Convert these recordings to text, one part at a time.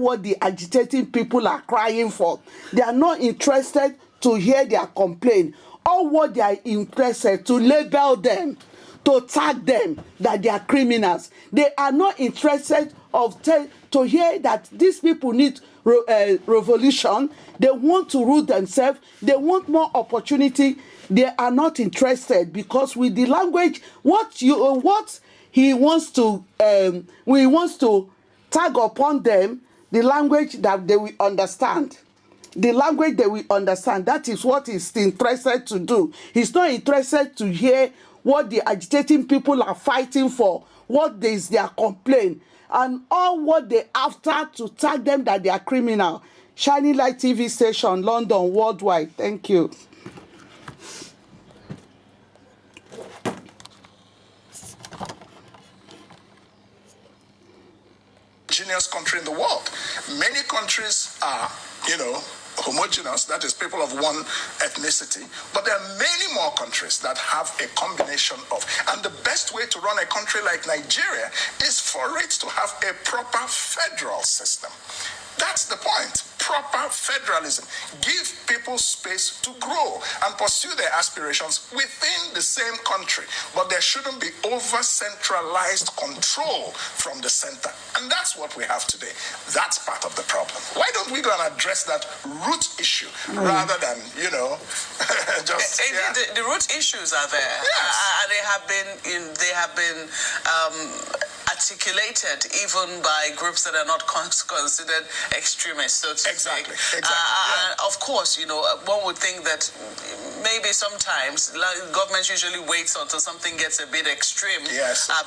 what the agitating people are crying for. They are not interested to hear their complaint. All what they are interested to label them, to tag them that they are criminals. They are not interested to hear that these people need revolution. They want to rule themselves. They want more opportunity. They are not interested because with the language, what he wants to tag upon them, the language that they will understand. The language they will understand. That is what he's interested to do. He's not interested to hear what the agitating people are fighting for, what is their complaint, and all what they after to tag them that they are criminal. Shining Light TV station, London, worldwide. Thank you. Homogeneous country in the world. Many countries are, homogeneous, that is people of one ethnicity, but there are many more countries that have a combination of, and the best way to run a country like Nigeria is for it to have a proper federal system. That's the point. Proper federalism. Give people space to grow and pursue their aspirations within the same country. But there shouldn't be over-centralized control from the center. And that's what we have today. That's part of the problem. Why don't we go and address that root issue rather than, just... The root issues are there. Yes. They have been articulated even by groups that are not considered extremists, so to speak. Exactly. Of course, one would think that maybe sometimes government usually waits until something gets a bit extreme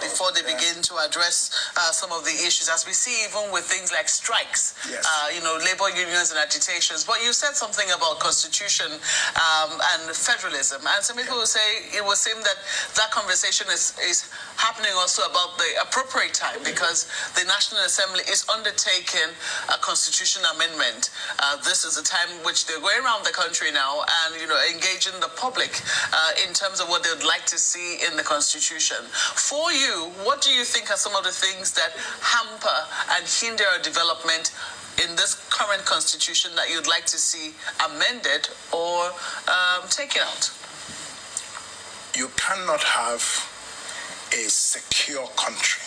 before they begin to address some of the issues, as we see even with things like strikes, labor unions and agitations. But you said something about constitution and federalism, and some people will say it would seem that conversation is happening also about the appropriate time, because the National Assembly is undertaking a constitution amendment. This is the time which they're going around the country now and engaging the public in terms of what they'd like to see in the constitution. For you, what do you think are some of the things that hamper and hinder our development in this current constitution that you'd like to see amended or taken out? You cannot have a secure country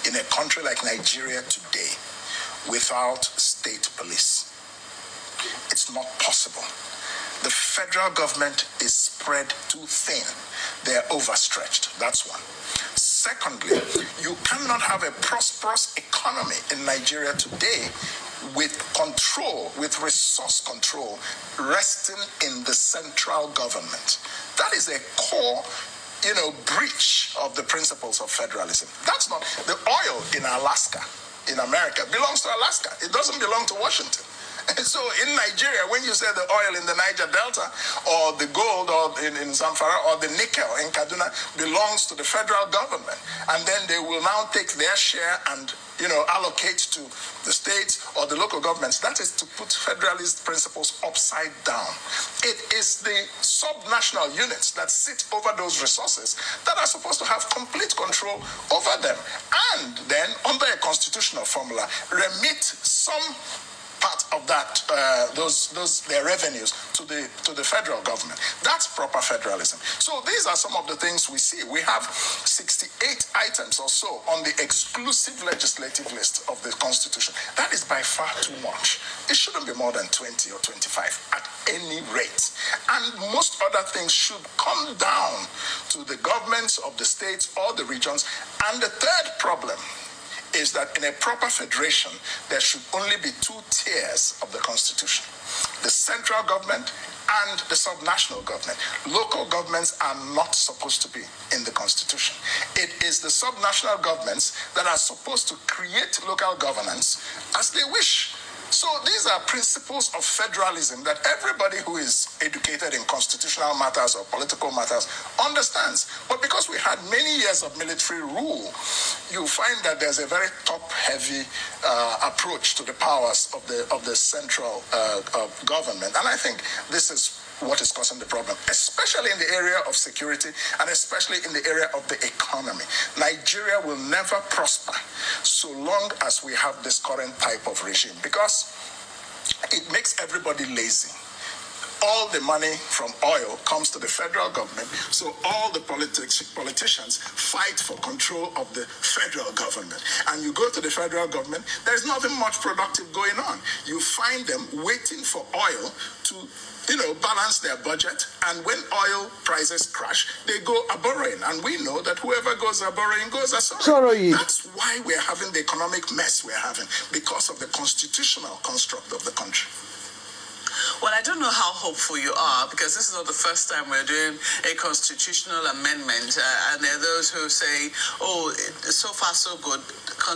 in a country like Nigeria today without state police. It's not possible. The federal government is spread too thin. They're overstretched. That's one. Secondly, you cannot have a prosperous economy in Nigeria today with control, with resource control, resting in the central government. That is a core breach of the principles of federalism. That's not the oil in Alaska, in America, belongs to Alaska. It doesn't belong to Washington. And so in Nigeria, when you say the oil in the Niger Delta or the gold or in Zamfara or the nickel in Kaduna belongs to the federal government, and then they will now take their share and allocate to the states or the local governments. That is to put federalist principles upside down. It is the sub-national units that sit over those resources that are supposed to have complete control over them, and then under a constitutional formula remit some part of that, their revenues to the federal government. That's proper federalism. So these are some of the things we see. We have 68 items or so on the exclusive legislative list of the Constitution. That is by far too much. It shouldn't be more than 20 or 25 at any rate. And most other things should come down to the governments of the states or the regions. And the third problem is that in a proper federation, there should only be two tiers of the Constitution: the central government and the subnational government. Local governments are not supposed to be in the Constitution. It is the subnational governments that are supposed to create local governance as they wish. So these are principles of federalism that everybody who is educated in constitutional matters or political matters understands. But because we had many years of military rule, you find that there's a very top-heavy approach to the powers of the central government. And I think this is what is causing the problem, especially in the area of security and especially in the area of the economy. Nigeria will never prosper so long as we have this current type of regime, because it makes everybody lazy. All the money from oil comes to the federal government, so all the politicians fight for control of the federal government. And you go to the federal government, there's nothing much productive going on. You find them waiting for oil to balance their budget, and when oil prices crash, they go a-borrowing. And we know that whoever goes a-borrowing goes a-sorrowing. That's why we're having the economic mess we're having, because of the constitutional construct of the country. Well, I don't know how hopeful you are, because this is not the first time we're doing a constitutional amendment, and there are those who say, oh, so far so good.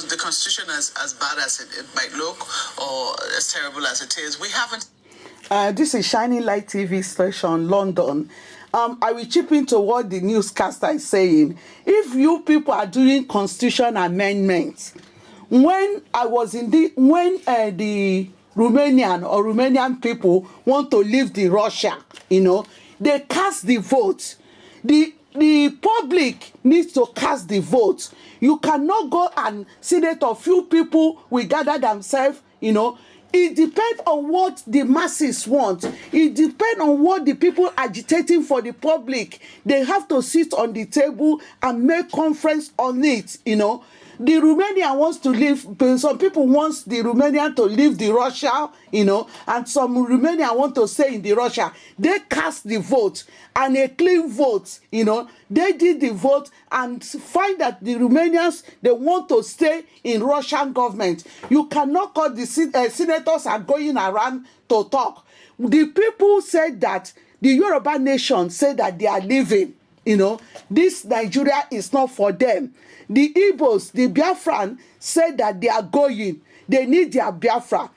The Constitution is as bad as it might look, or as terrible as it is. We haven't... This is Shining Light TV station, London. I will chip into what the newscaster is saying. If you people are doing constitution amendments, when I was in the Romanian people want to leave the Russia, they cast the vote. The public needs to cast the vote. You cannot go and see that a few people will gather themselves, It depends on what the masses want. It depends on what the people agitating for the public. They have to sit on the table and make conference on it, The Romanian wants to leave, some people want the Romanian to leave the Russia, and some Romanian want to stay in the Russia. They cast the vote, and a clean vote, They did the vote and find that the Romanians, they want to stay in Russian government. You cannot call the senators are going around to talk. The people said that, the Yoruba nation said that they are leaving. This Nigeria is not for them. The Igbos, the Biafran, said that they are going. They need their Biafra.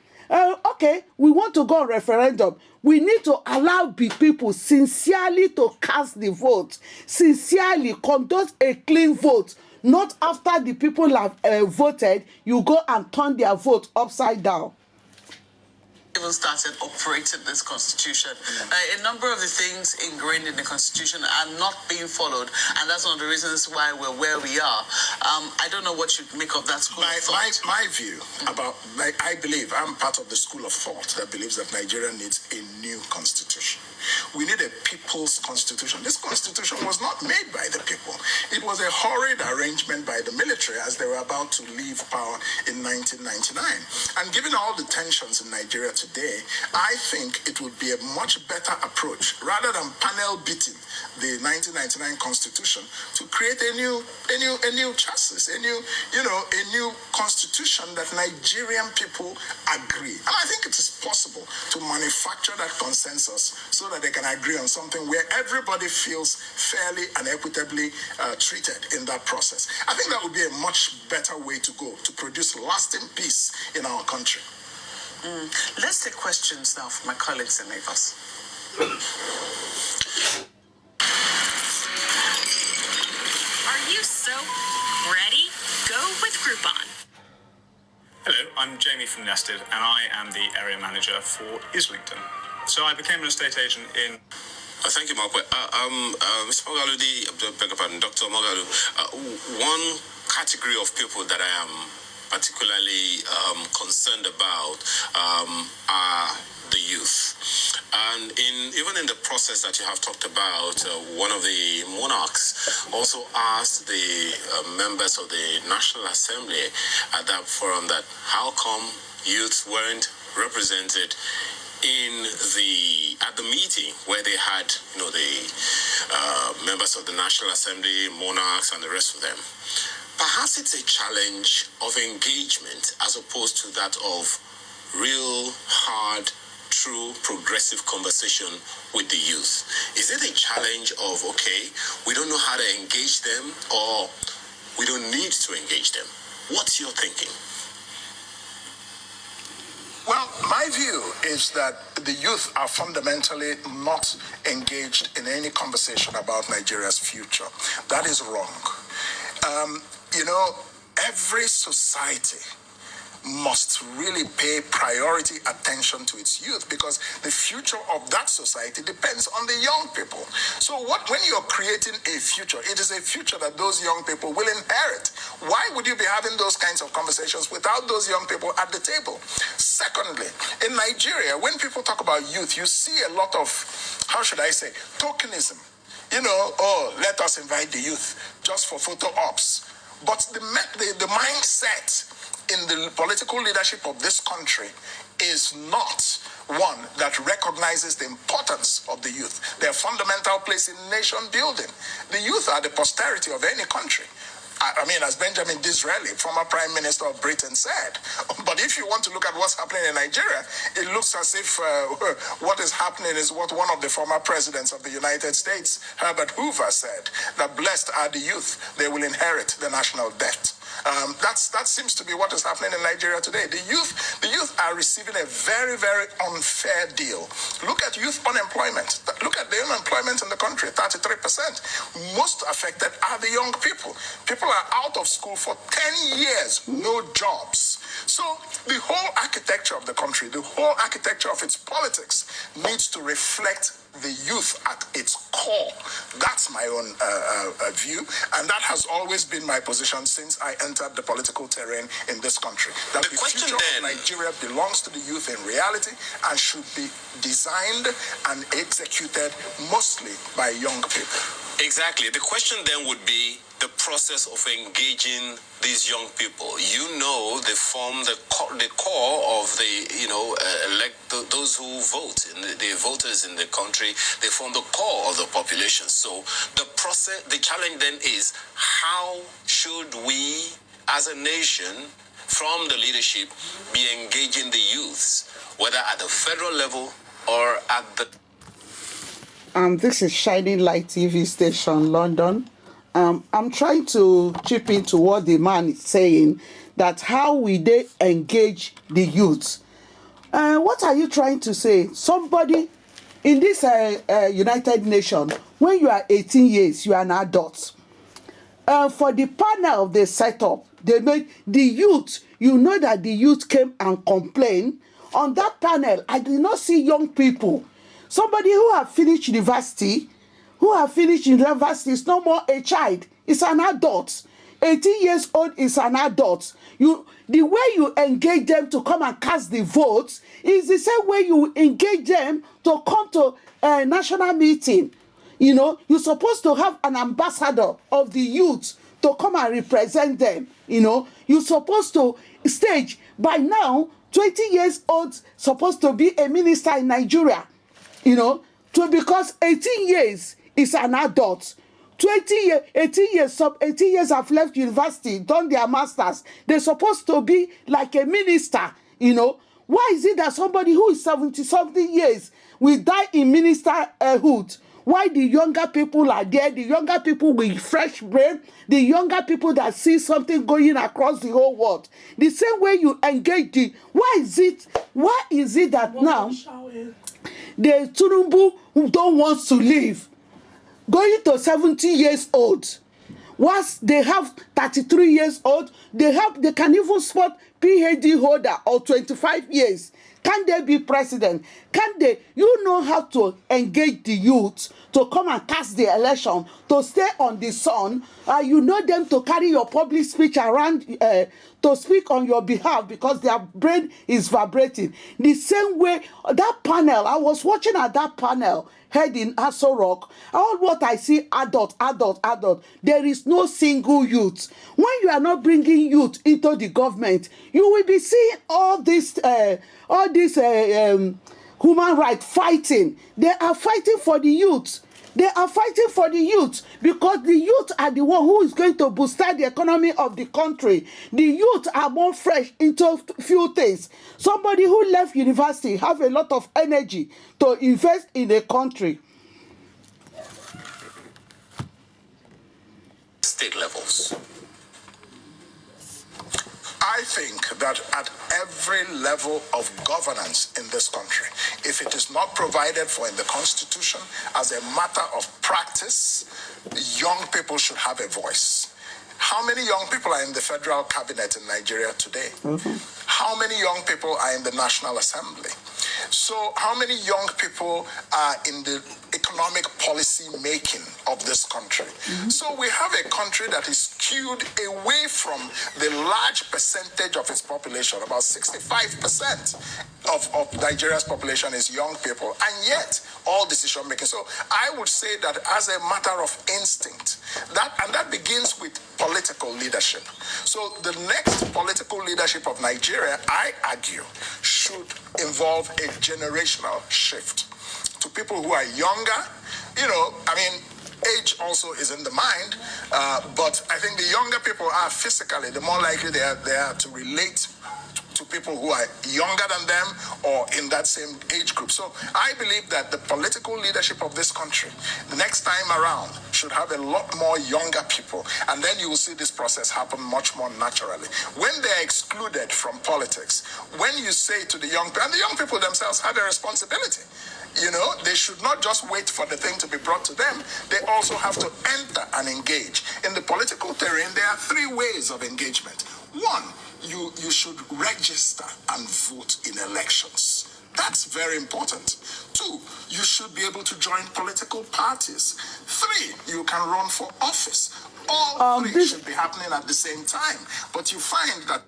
Okay, we want to go on referendum. We need to allow people sincerely to cast the vote. Sincerely conduct a clean vote. Not after the people have voted, you go and turn their vote upside down. Even started operating this constitution. A number of the things ingrained in the constitution are not being followed, and that's one of the reasons why we're where we are. I don't know what you make of that school of thought. My view about, I believe, I'm part of the school of thought that believes that Nigeria needs a new constitution. We need a people's constitution. This constitution was not made by the people. It was a hurried arrangement by the military as they were about to leave power in 1999. And given all the tensions in Nigeria today, I think it would be a much better approach, rather than panel beating the 1999 constitution, to create a new chassis, a new constitution that Nigerian people agree. And I think it is possible to manufacture that consensus so that they can agree on something where everybody feels fairly and equitably treated in that process. I think that would be a much better way to go to produce lasting peace in our country. Let's take questions now from my colleagues in Lagos. Are you so ready? Go with Groupon. Hello, I'm Jamie from Nested, and I am the area manager for Islington. So I became an estate agent in... Thank you, Mark. Mr. Mogalu, Dr. Mogalu, one category of people that I am particularly concerned about are the youth. And even in the process that you have talked about, one of the monarchs also asked the members of the National Assembly at that forum that how come youth weren't represented at the meeting where they had, the members of the National Assembly, monarchs, and the rest of them. Perhaps it's a challenge of engagement as opposed to that of real, hard, true, progressive conversation with the youth. Is it a challenge of, okay, we don't know how to engage them, or we don't need to engage them? What's your thinking? Well, my view is that the youth are fundamentally not engaged in any conversation about Nigeria's future. That is wrong. Every society must really pay priority attention to its youth, because the future of that society depends on the young people. So when you're creating a future, it is a future that those young people will inherit. Why would you be having those kinds of conversations without those young people at the table? Secondly, in Nigeria, when people talk about youth, you see a lot of, how should I say, tokenism. You know, oh, let us invite the youth just for photo ops. But the mindset in the political leadership of this country is not one that recognizes the importance of the youth, their fundamental place in nation building. The youth are the posterity of any country. I mean, as Benjamin Disraeli, former Prime Minister of Britain, said. But if you want to look at what's happening in Nigeria, it looks as if what is happening is what one of the former presidents of the United States, Herbert Hoover, said, that blessed are the youth, they will inherit the national debt. That seems to be what is happening in Nigeria today. The youth are receiving a very, very unfair deal. Look at youth unemployment. Look at the unemployment in the country, 33%. Most affected are the young people. People are out of school for 10 years, no jobs. So the whole architecture of the country, the whole architecture of its politics needs to reflect the youth at its core. That's my own view, and that has always been my position since I entered the political terrain in this country. That the future of Nigeria belongs to the youth in reality and should be designed and executed mostly by young people. Exactly. The question then would be the process of engaging these young people. You know, they form the core of the, those who vote, the voters in the country, they form the core of the population. So the process, the challenge then is, how should we as a nation, from the leadership, be engaging the youths, whether at the federal level or at the... This is Shining Light TV station, London. I'm trying to chip into what the man is saying, that how will they engage the youth? What are you trying to say? Somebody in this United Nations, when you are 18 years, you are an adult. For the panel they set up, they made the youth, you know that the youth came and complained. On that panel, I did not see young people. Somebody who have finished university, is no more a child, it's an adult. 18 years old is an adult. The way you engage them to come and cast the votes is the same way you engage them to come to a national meeting. You know, you're supposed to have an ambassador of the youth to come and represent them. You know, you're supposed to stage. By now, 20 years old supposed to be a minister in Nigeria. You know, because 18 years is an adult. 18 years have left university, done their masters. They're supposed to be like a minister, you know. Why is it that somebody who is 70-something years will die in ministerhood? Why the younger people are there, the younger people with fresh brain, the younger people that see something going across the whole world? The same way you engage the... Why is it that now the Tinubu who don't want to leave, going to 70 years old, once they have 33 years old, they can even spot PhD holder or 25 years. Can they be president? Can they? You know how to engage the youth to come and cast the election, to stay on the sun. You know them to carry your public speech around, to speak on your behalf because their brain is vibrating. The same way, that panel, I was watching at that panel, head in Aso Rock, all what I see, adult. There is no single youth. When you are not bringing youth into the government, you will be seeing all this human rights fighting. They are fighting for the youth. They are fighting for the youth because the youth are the one who is going to boost the economy of the country. The youth are more fresh into few things. Somebody who left university have a lot of energy to invest in the country. State levels. I think that at every level of governance in this country, if it is not provided for in the Constitution as a matter of practice, young people should have a voice. How many young people are in the federal cabinet in Nigeria today? How many young people are in the National Assembly? So how many young people are in the economic policy making of this country? So we have a country that is skewed away from the large percentage of its population. About 65% of Nigeria's population is young people, and yet all decision making. So I would say that as a matter of instinct, that begins with political leadership. So the next political leadership of Nigeria, I argue, should involve a generational shift to people who are younger. Age also is in the mind, but I think the younger people are physically, the more likely they are to relate to people who are younger than them or in that same age group. So I believe that the political leadership of this country, the next time around, should have a lot more younger people. And then you will see this process happen much more naturally. When they're excluded from politics, when you say to the young people, and the young people themselves have a responsibility, they should not just wait for the thing to be brought to them. They also have to enter and engage. In the political terrain, there are three ways of engagement. One, you should register and vote in elections. That's very important. Two, you should be able to join political parties. Three, you can run for office. All three should be happening at the same time. But you find that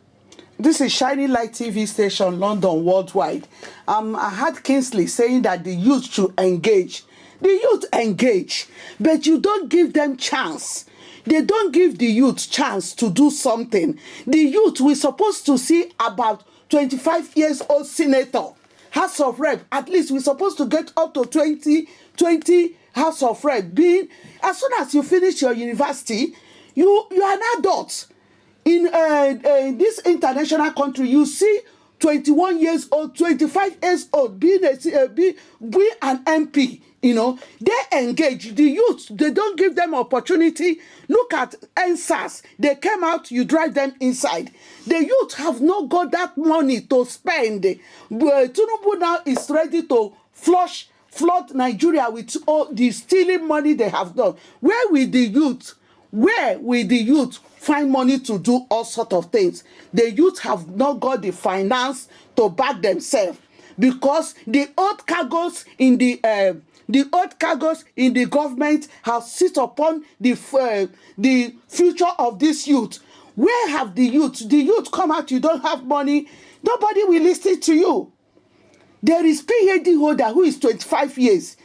this is Shining Light TV station, London, worldwide. I had Kingsley saying that the youth should engage. The youth engage, but you don't give them chance. They don't give the youth chance to do something. The youth, we're supposed to see about 25 years old senator, House of Rep. At least we're supposed to get up to 20 House of Rep. Being, as soon as you finish your university, you are an adult. In this international country, you see 21 years old, 25 years old, being an MP. They engage the youth. They don't give them opportunity. Look at NSAS. They came out, you drive them inside. The youth have not got that money to spend. Tinubu now is ready to flood Nigeria with all the stealing money they have done. Where will the youth find money to do all sort of things? The youth have not got the finance to back themselves, because the old cargoes in the government have sit upon the future of this youth. Where have the youth? The youth come out, you don't have money, nobody will listen to you. There is PhD holder who is 25 years,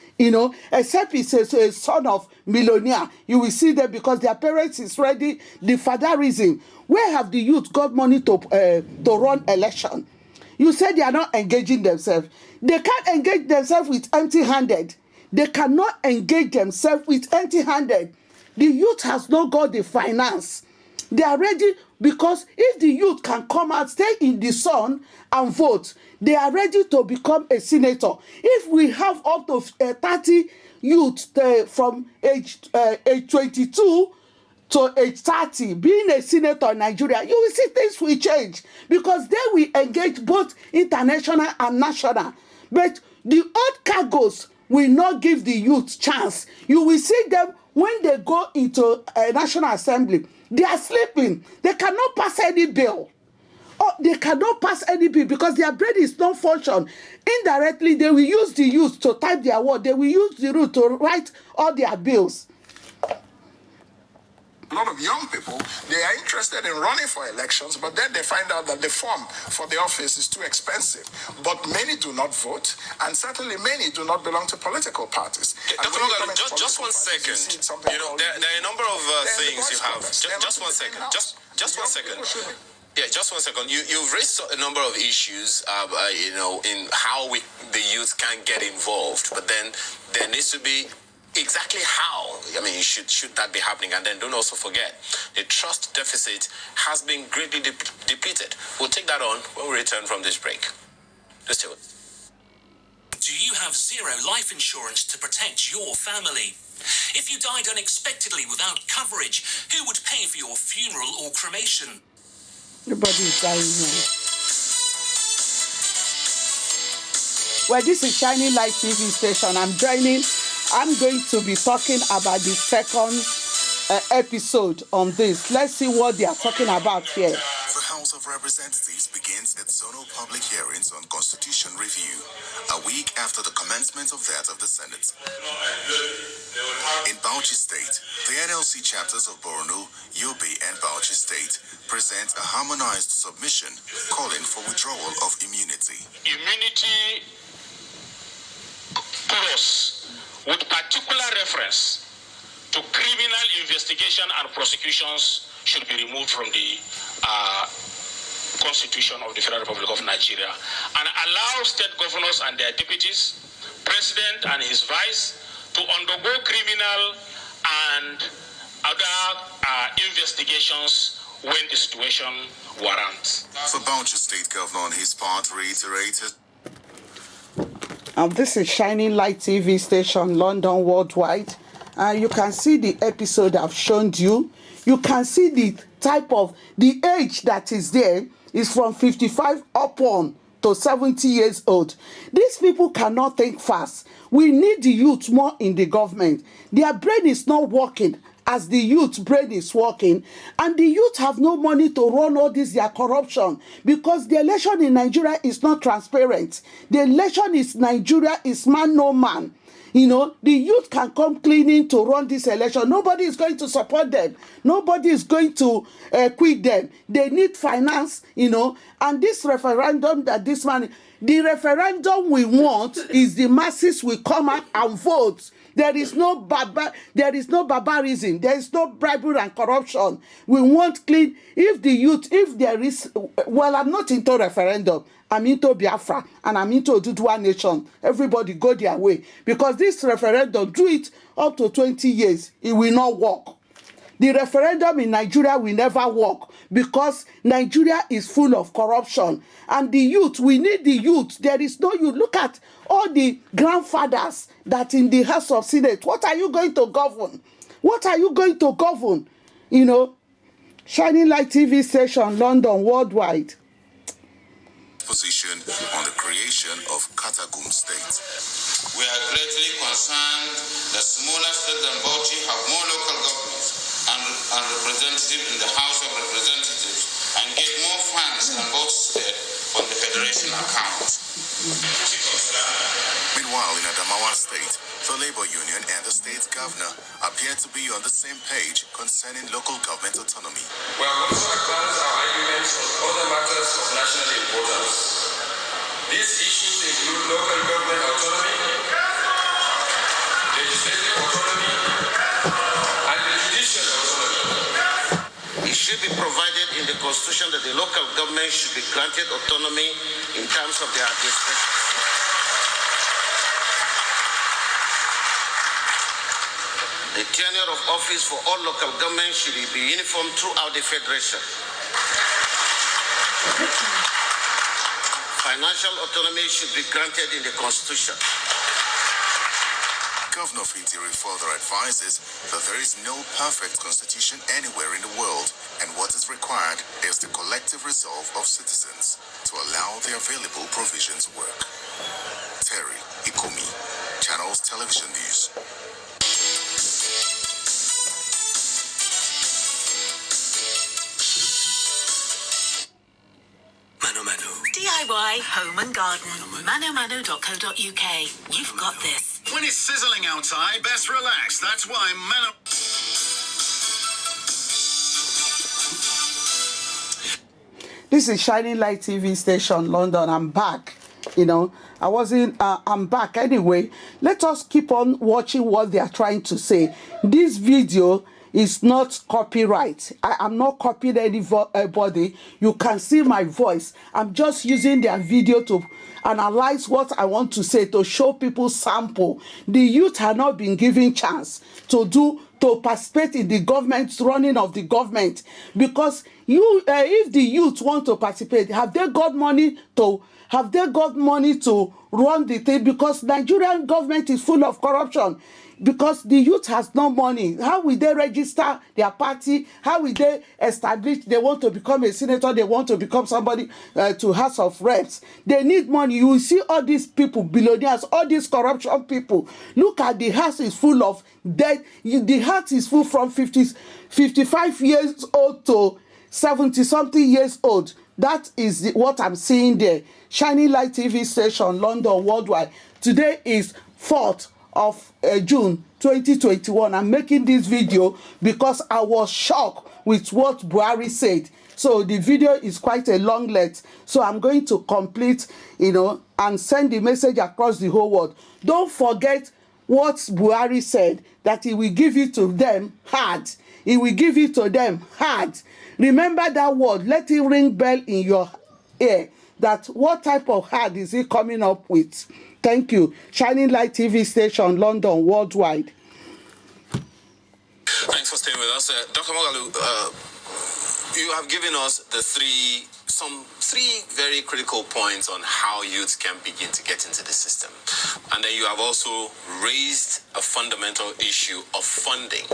except he's a son of millionaire. You will see them because their parents is ready. The fatherism. Where have the youth got money to run election? You said they are not engaging themselves. They can't engage themselves with empty-handed. They cannot engage themselves with empty-handed. The youth has not got the finance. They are ready, because if the youth can come out, stay in the sun and vote, they are ready to become a senator. If we have up to 30 youth from age 22 to age 30 being a senator in Nigeria, you will see things will change, because they will engage both international and national. But the old cargoes will not give the youth chance. You will see them when they go into a National Assembly, they are sleeping. They cannot pass any bill. They cannot pass any bill because their brain is not function. Indirectly, they will use the youth to type their word. They will use the youth to write all their bills. A lot of young people, they are interested in running for elections, but then they find out that the form for the office is too expensive. But many do not vote, and certainly many do not belong to political parties. Dr. Moghalu, just 1 second. There are a number of things you have. Just 1 second. Just 1 second. Yeah, just 1 second. You've raised a number of issues, in how the youth can get involved, but then there needs to be exactly how. Should that be happening? And then don't also forget, the trust deficit has been greatly depleted. We'll take that on when we return from this break. Let's do it. Do you have zero life insurance to protect your family? If you died unexpectedly without coverage, who would pay for your funeral or cremation? Everybody is dying now. Well, this is Shining Light TV station. I'm going to be talking about the second episode on this. Let's see what they are talking about here. The House of Representatives begins its zonal public hearings on Constitution review, a week after the commencement of that of the Senate. In Bauchi State, the NLC chapters of Borno, Yobe, and Bauchi State present a harmonized submission calling for withdrawal of immunity. Immunity clause with particular reference to criminal investigation and prosecutions should be removed from the Constitution of the Federal Republic of Nigeria and allow state governors and their deputies, president and his vice, to undergo criminal and other investigations when the situation warrants. The Bauchi State Governor on his part reiterated. This is Shining Light TV station, London worldwide. You can see the episode I've shown you. You can see the type of, the age that is there is from 55 upon to 70 years old. These people cannot think fast. We need the youth more in the government. Their brain is not working as the youth brain is working, and the youth have no money to run all this their corruption, because the election in Nigeria is not transparent. The election is Nigeria is man no man. You know, the youth can come cleaning to run this election. Nobody is going to support them. Nobody is going to quit them. They need finance, you know. And this referendum that this man, the referendum we want is the masses will come out and vote. There is no barbarism. There is no bribery and corruption. We want clean. If the youth, if there is, well, I'm not into referendum. I'm into Biafra and I'm into Oduduwa Nation. Everybody go their way. Because this referendum, do it up to 20 years, it will not work. The referendum in Nigeria will never work because Nigeria is full of corruption. And the youth, we need the youth. There is no youth. Look at all the grandfathers that in the House of Senate. What are you going to govern? What are you going to govern? You know, Shining Light TV station, London, worldwide. Position on the creation of Katagum State. We are greatly concerned that smaller states than Bauchi have more local governments and representatives in the House of Representatives and get more funds than Bauchi State on the Federation account. Meanwhile, in Adamawa State, the Labour Union and the state governor appear to be on the same page concerning local government autonomy. We have also advanced our arguments on other matters of national importance. These issues include local government autonomy, legislative autonomy, and the judicial autonomy. It should be provided in the Constitution that the local government should be granted autonomy in terms of their administration. The tenure of office for all local governments should be uniform throughout the Federation. Financial autonomy should be granted in the Constitution. Governor Fintiri further advises that there is no perfect constitution anywhere in the world, and what is required is the collective resolve of citizens to allow the available provisions work. Terry Ikomi, Channels Television News. DIY, home and garden. ManoMano.co.uk. You've got this. When it's sizzling outside, best relax. That's why Mano... This is Shining Light TV station, London. I'm back. You know, I'm back. Anyway, let us keep on watching what they are trying to say. This video is not copyright. I am not copying anybody. You can see my voice. I'm just using their video to analyze what I want to say, to show people sample. The youth have not been given chance to participate in the government's running of the government, because if the youth want to participate, have they got money to run the thing? Because Nigerian government is full of corruption. Because the youth has no money. How will they register their party? How will they establish they want to become a senator? They want to become somebody to House of Reps. They need money. You will see all these people, billionaires, all these corruption people. Look at the house is full of dead. The heart is full from 55 years old to 70-something years old. That is what I'm seeing there. Shining Light TV station, London, worldwide. Today is 4th of June 2021. I'm making this video because I was shocked with what Buhari said. So the video is quite a long length. So I'm going to complete, and send the message across the whole world. Don't forget what Buhari said, that he will give it to them hard. He will give it to them hard. Remember that word. Let it ring bell in your ear. That what type of hard is he coming up with? Thank you. Shining Light TV station, London, worldwide. Thanks for staying with us. Dr. Moghalu, you have given us three very critical points on how youth can begin to get into the system. And then you have also raised a fundamental issue of funding.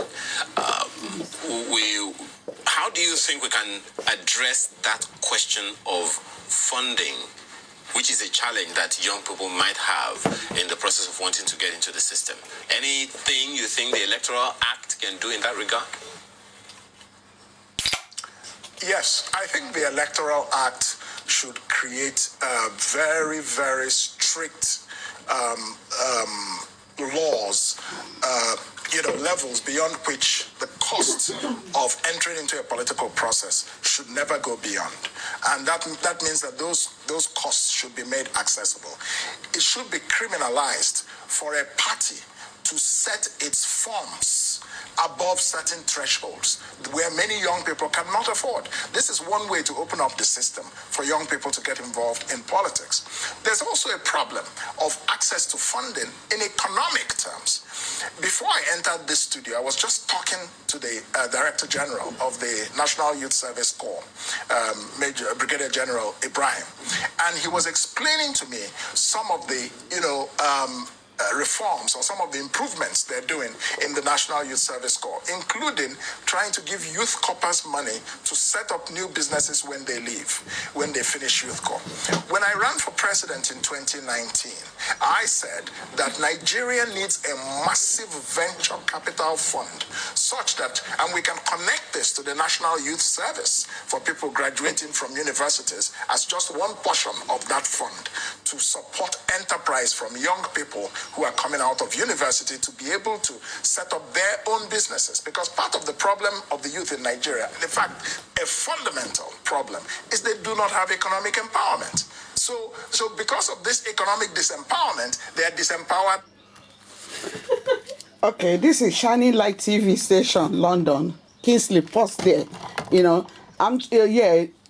How do you think we can address that question of funding, which is a challenge that young people might have in the process of wanting to get into the system? Anything you think the Electoral Act can do in that regard? Yes, I think the Electoral Act should create very, very strict laws, levels beyond which the cost of entering into a political process should never go beyond. And that means that those costs should be made accessible. It should be criminalized for a party to set its forms above certain thresholds where many young people cannot afford. This is one way to open up the system for young people to get involved in politics. There's also a problem of access to funding in economic terms. Before I entered this studio, I was just talking to the Director General of the National Youth Service Corps, Brigadier General Ibrahim, and he was explaining to me some of the, reforms or some of the improvements they're doing in the National Youth Service Corps, including trying to give youth corpers money to set up new businesses when they leave, when they finish youth corps. When I ran for president in 2019, I said that Nigeria needs a massive venture capital fund such that, and we can connect this to the National Youth Service for people graduating from universities as just one portion of that fund to support enterprise from young people who are coming out of university to be able to set up their own businesses. Because part of the problem of the youth in Nigeria, in fact, a fundamental problem, is they do not have economic empowerment. So because of this economic disempowerment, they are disempowered. Okay, this is Shining Light TV station, London. Kingsley, pause there.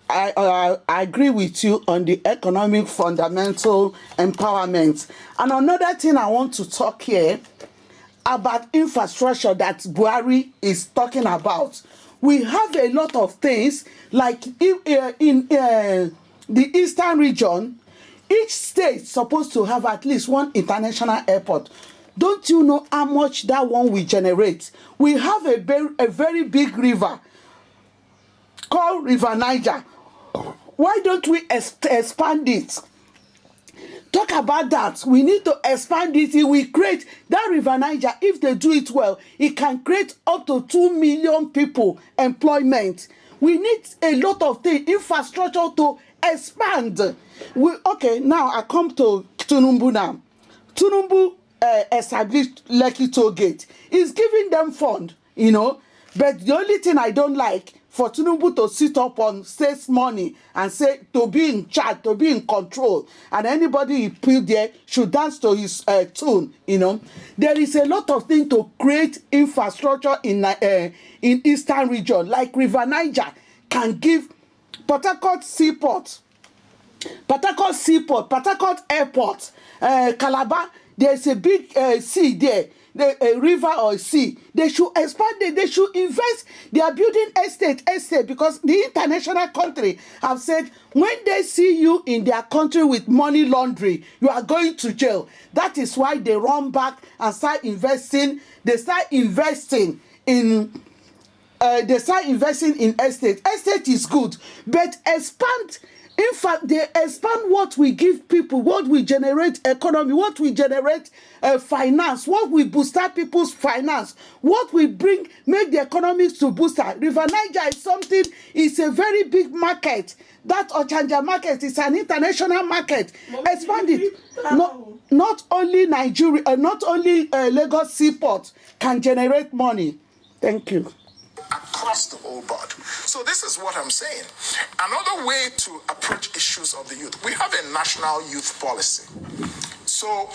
I agree with you on the economic fundamental empowerment. And another thing I want to talk here about infrastructure that Buhari is talking about. We have a lot of things like in the eastern region, each state is supposed to have at least one international airport. Don't you know how much that one will generate? We have a very big river called River Niger. Why don't we expand it? Talk about that. We need to expand it. It will create that River Niger. If they do it well, it can create up to 2 million people employment. We need a lot of things, infrastructure to expand. Now I come to Tinubu now. Tinubu established Lekki Toll Gate. He's giving them fund, But the only thing I don't like for Tinubu to sit up on state's money and say to be in charge, to be in control, and anybody he put there should dance to his tune, There is a lot of things to create infrastructure in eastern region, like River Niger can give Port Harcourt Seaport, Port Harcourt Airport, Calabar. There's a big sea there. A river or a sea, they should expand it, they should invest. They are building estate because the international country have said when they see you in their country with money laundering, you are going to jail. That is why they run back and start investing. They start investing in estate. Estate is good, but expand In fact, they expand what we give people, what we generate economy, what we generate finance, what we boost up people's finance, what we bring, make the economics to boost up. River Niger is something, it's a very big market. That Ochanja market is an international market. Expand it. Not only Nigeria, not only Lagos Seaport can generate money. Thank you. Across the whole board. So this is what I'm saying. Another way to approach issues of the youth, we have a national youth policy. So,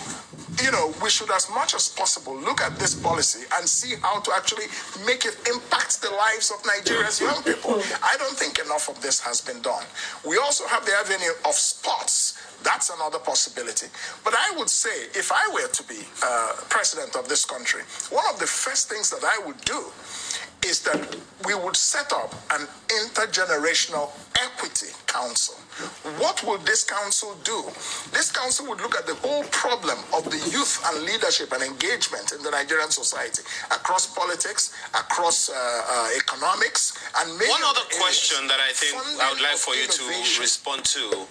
we should as much as possible look at this policy and see how to actually make it impact the lives of Nigeria's young people. I don't think enough of this has been done. We also have the avenue of sports. That's another possibility. But I would say, if I were to be president of this country, one of the first things that I would do is that we would set up an intergenerational equity council. What would this council do? This council would look at the whole problem of the youth and leadership and engagement in the Nigerian society, across politics, across economics, and one other question that I think I would like for you to respond to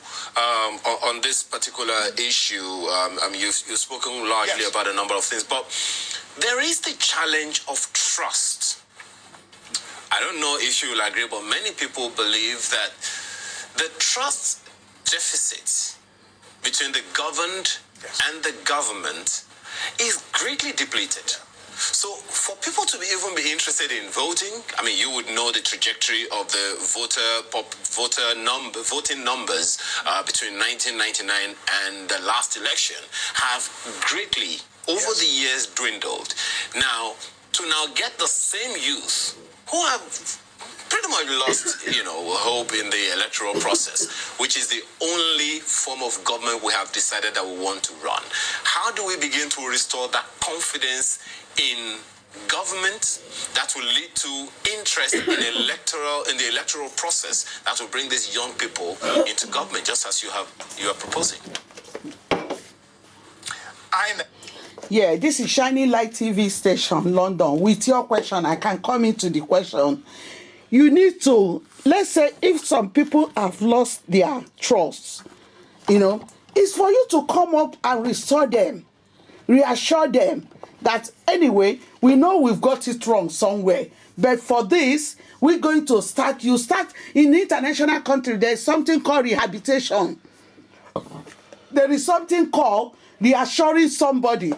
on this particular issue. You've spoken largely about a number of things, but there is the challenge of trust. I don't know if you will agree, but many people believe that the trust deficit between the governed and the government is greatly depleted. So for people to even be interested in voting, you would know the trajectory of the voting numbers between 1999 and the last election have greatly, over the years, dwindled. Now, to now get the same youth who have pretty much lost, hope in the electoral process, which is the only form of government we have decided that we want to run. How do we begin to restore that confidence in government that will lead to interest in the electoral process that will bring these young people into government, just as you are proposing? Yeah, this is Shining Light TV station, London. With your question, I can come into the question. You need to, let's say, if some people have lost their trust, it's for you to come up and restore them, reassure them that anyway, we know we've got it wrong somewhere. But for this, we're going to start in the international country, there's something called rehabilitation. There is something called reassuring somebody.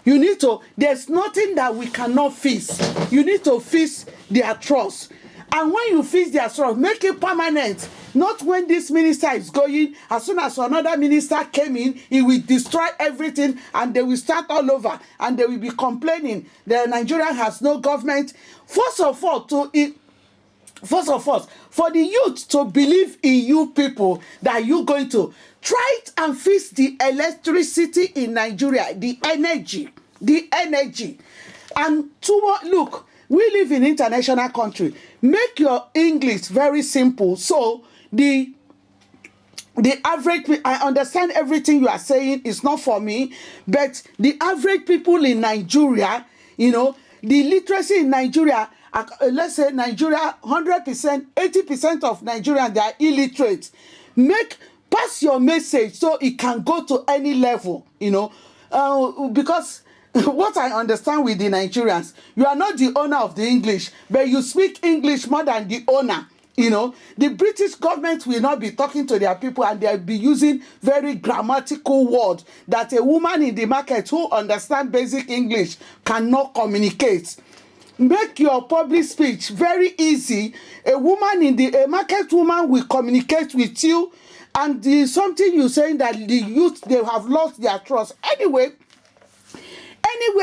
There's nothing that we cannot fix. You need to fix their trust. And when you fix their trust, make it permanent. Not when this minister is going, as soon as another minister came in, he will destroy everything and they will start all over and they will be complaining that Nigeria has no government. First of all, for the youth to believe in you people that you're going to try it and fix the electricity in Nigeria, the energy. And look, we live in international country. Make your English very simple. So the average, I understand everything you are saying is not for me, but the average people in Nigeria, the literacy in Nigeria, let's say Nigeria, 100%, 80% of Nigerians, they are illiterate. Pass your message so it can go to any level, because what I understand with the Nigerians, you are not the owner of the English, but you speak English more than the owner. The British government will not be talking to their people and they'll be using very grammatical words that a woman in the market who understands basic English cannot communicate. Make your public speech very easy. A market woman will communicate with you, and something you're saying that the youth, they have lost their trust. Anywhere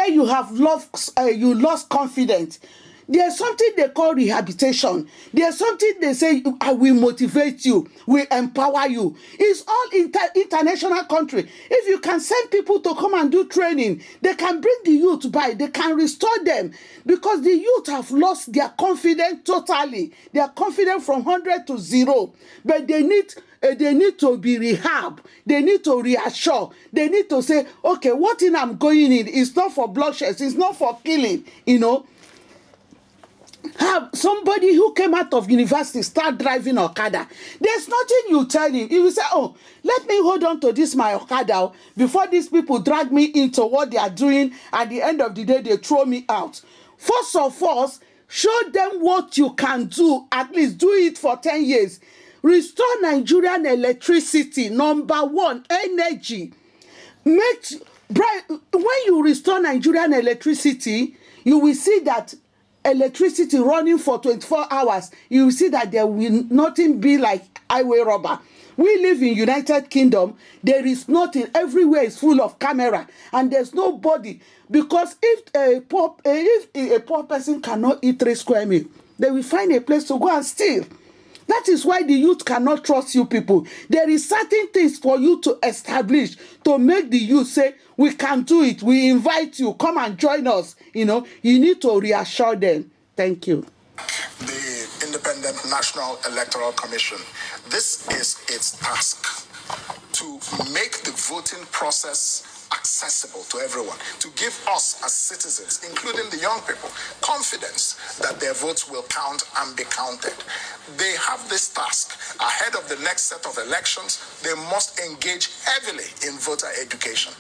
you have lost confidence, there's something they call rehabilitation. There's something they say, I will motivate you, will empower you. It's all international country. If you can send people to come and do training, they can bring the youth by, they can restore them, because the youth have lost their confidence totally. They are confident from 100 to 0, but they need to be rehab. They need to reassure. They need to say, okay, what thing I'm going in is not for bloodshed, it's not for killing, have somebody who came out of university start driving Okada. There's nothing you tell him. He will say, oh, let me hold on to this my Okada before these people drag me into what they are doing. At the end of the day, they throw me out. First of all, show them what you can do. At least do it for 10 years. Restore Nigerian electricity. Number one, energy. When you restore Nigerian electricity, you will see that electricity running for 24 hours. You will see that there will nothing be like highway robber. We live in United Kingdom. There is nothing. Everywhere is full of camera, and there's nobody. Because if a poor person cannot eat 3 square meals, they will find a place to go and steal. That is why the youth cannot trust you people. There is certain things for you to establish to make the youth say, we can do it. We invite you. Come and join us. You know, you need to reassure them. Thank you. The Independent National Electoral Commission, this is its task, to make the voting process accessible to everyone, to give us as citizens, including the young people, confidence that their votes will count and be counted. They have this task. Ahead of the next set of elections, they must engage heavily in voter education.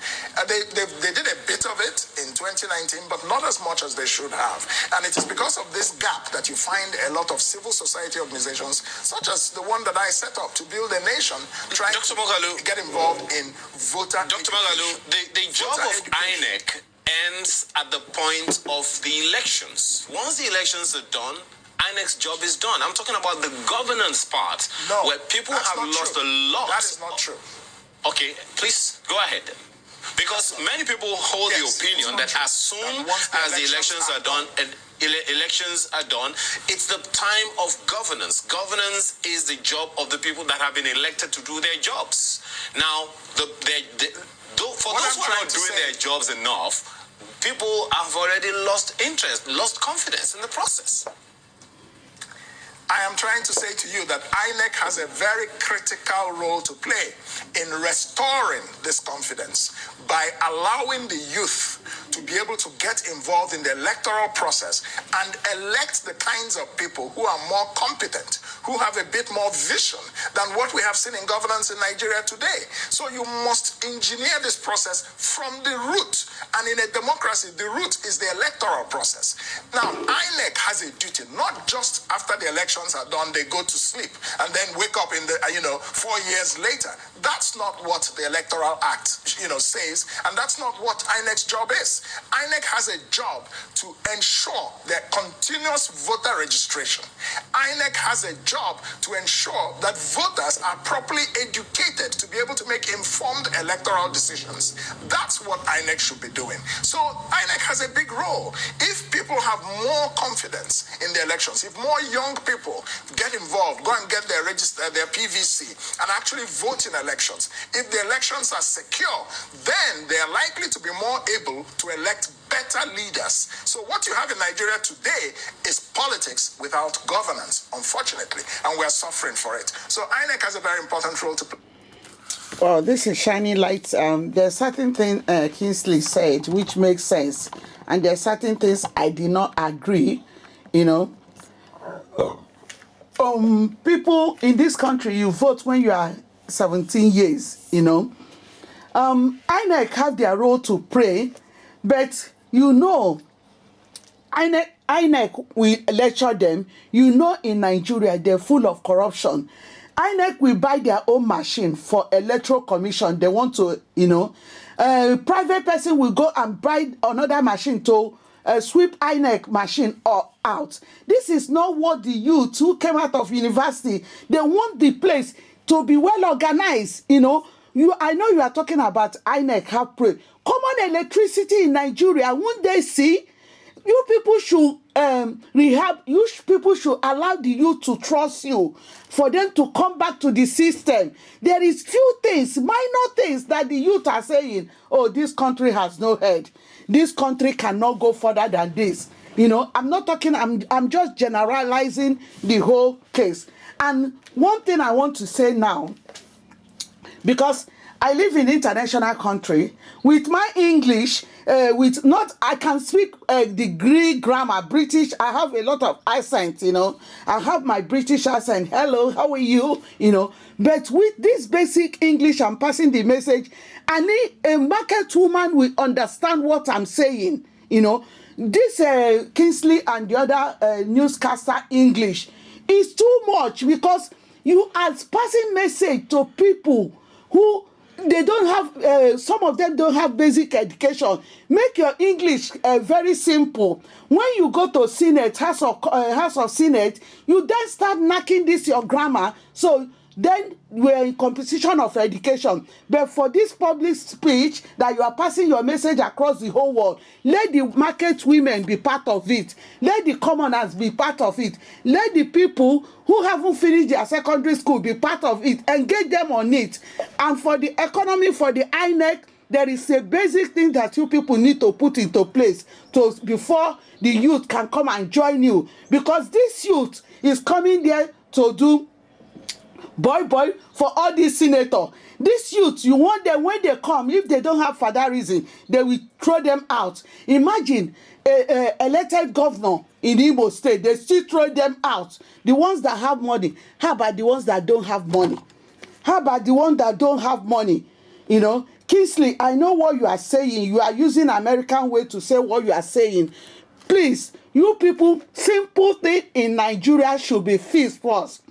They did a bit of it in 2019, but not as much as they should have. And it is because of this gap that you find a lot of civil society organizations, such as the one that I set up to build a nation, trying to get involved in voter education. Dr. Magalu, the job of INEC ends at the point of the elections. Once the elections are done, INEC's job is done. I'm talking about the governance part, where people have lost a lot. That is not true. Okay, please go ahead. Because many people hold the opinion that as soon as the elections are done and it's the time of governance. Governance is the job of the people that have been elected to do their jobs. Now, for those who are not doing their jobs enough, people have already lost interest, lost confidence in the process. I am trying to say to you that INEC has a very critical role to play in restoring this confidence by allowing the youth to be able to get involved in the electoral process and elect the kinds of people who are more competent, who have a bit more vision than what we have seen in governance in Nigeria today. So you must engineer this process from the root. And in a democracy, the root is the electoral process. Now, INEC has a duty, not just after the elections are done, they go to sleep and then wake up in the, 4 years later. That's not what the Electoral Act, says, and that's not what INEC's job is. INEC has a job to ensure their continuous voter registration. INEC has a job to ensure that voters are properly educated to be able to make informed electoral decisions. That's what INEC should be doing. So INEC has a big role. If people have more confidence in the elections, if more young people get involved, go and get their PVC and actually vote in elections, if the elections are secure, then they are likely to be more able to elect better leaders. So what you have in Nigeria today is politics without governance, unfortunately, and we're suffering for it. So INEC has a very important role to play. Well, this is shining lights. There's certain things Kingsley said which makes sense, and there's certain things I did not agree. People in this country, you vote when you are 17 years. INEC have their role to play, but INEC will lecture them. In Nigeria, they're full of corruption. INEC will buy their own machine for electoral commission. They want to, private person will go and buy another machine to sweep INEC machine out. This is not what the youth who came out of university, they want the place to be well organized. I know you are talking about INEC have pray. Common electricity in Nigeria, won't they see? You people should you people should allow the youth to trust you for them to come back to the system. There is few things, minor things that the youth are saying, oh, this country has no head. This country cannot go further than this. I'm not talking, I'm just generalizing the whole case. And one thing I want to say now, because I live in international country. With my English, I can speak degree grammar, British. I have a lot of accent, you know. I have my British accent. Hello, how are you? You know. But with this basic English, I'm passing the message. And a market woman will understand what I'm saying, you know. This Kingsley and the other newscaster English is too much, because you are passing message to people who they don't have, some of them don't have basic education. Make your English very simple. When you go to Senate, House of Senate, you then start knocking this your grammar. So then we're in competition of education. But for this public speech that you are passing your message across the whole world, let the market women be part of it. Let the commoners be part of it. Let the people who haven't finished their secondary school be part of it. Engage them on it. And for the economy, for the INEC, there is a basic thing that you people need to put into place before the youth can come and join you. Because this youth is coming there to do boy for all these senators. These youths, you want them, when they come, if they don't have fatherism, they will throw them out. Imagine a elected governor in Imo State, they still throw them out. The ones that have money. How about the ones that don't have money? How about the ones that don't have money? You know, Kingsley, I know what you are saying. You are using American way to say what you are saying. Please, you people, simple thing in Nigeria should be fixed first.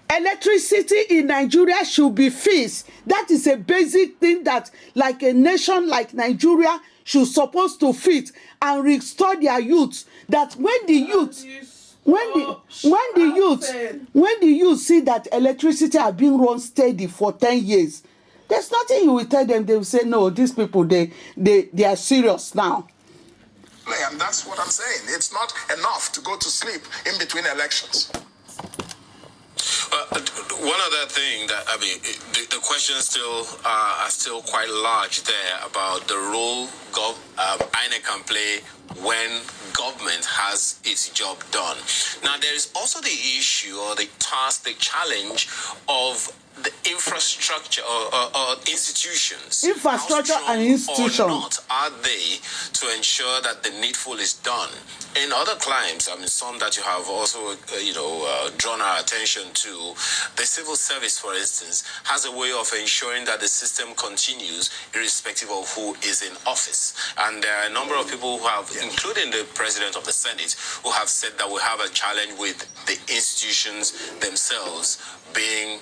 Electricity in Nigeria should be fixed. That is a basic thing that, like a nation like Nigeria, should supposed to fit and restore their youth. That when the youth see that electricity have been run steady for 10 years, there's nothing you will tell them. They will say, no, these people they are serious now. And that's what I'm saying. It's not enough to go to sleep in between elections. One other thing that, I mean, the questions still are still quite large there about the role INEC can play when government has its job done. Now, there is also the issue or the task, the challenge of the infrastructure or institutions. Infrastructure and institutions. Or not are they to ensure that the needful is done? In other climes, I mean, some that you have also, drawn our attention to, the civil service, for instance, has a way of ensuring that the system continues irrespective of who is in office. And there are a number of people who have, including the President of the Senate, who have said that we have a challenge with the institutions themselves being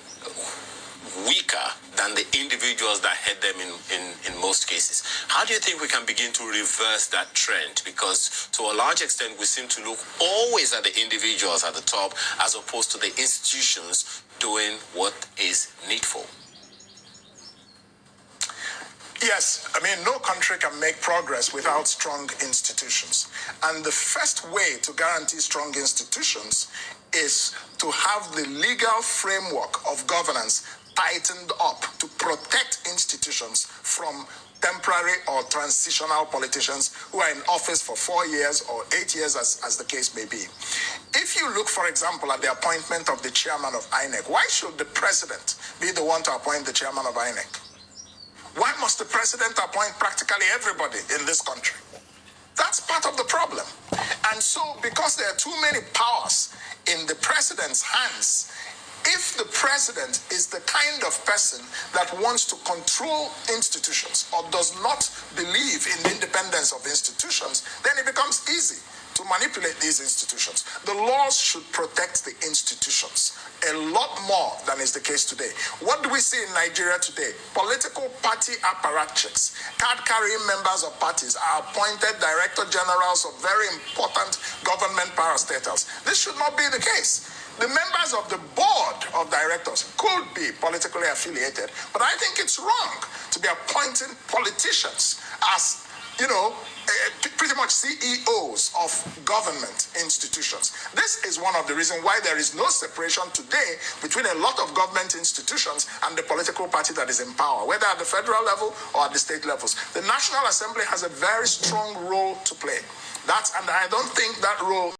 weaker than the individuals that head them in most cases. How do you think we can begin to reverse that trend? Because to a large extent, we seem to look always at the individuals at the top as opposed to the institutions doing what is needful. Yes, I mean, no country can make progress without strong institutions. And the first way to guarantee strong institutions is to have the legal framework of governance tightened up to protect institutions from temporary or transitional politicians who are in office for 4 years or 8 years, as the case may be. If you look, for example, at the appointment of the chairman of INEC, why should the president be the one to appoint the chairman of INEC? Why must the president appoint practically everybody in this country? That's part of the problem. And so, because there are too many powers in the president's hands, if the president is the kind of person that wants to control institutions or does not believe in the independence of institutions, then it becomes easy to manipulate these institutions. The laws should protect the institutions a lot more than is the case today. What do we see in Nigeria today? Political party apparatchiks, card-carrying members of parties are appointed director generals of very important government parastatals. This should not be the case. The members of the board of directors could be politically affiliated, but I think it's wrong to be appointing politicians as, pretty much CEOs of government institutions. This is one of the reasons why there is no separation today between a lot of government institutions and the political party that is in power, whether at the federal level or at the state levels. The National Assembly has a very strong role to play. And I don't think that role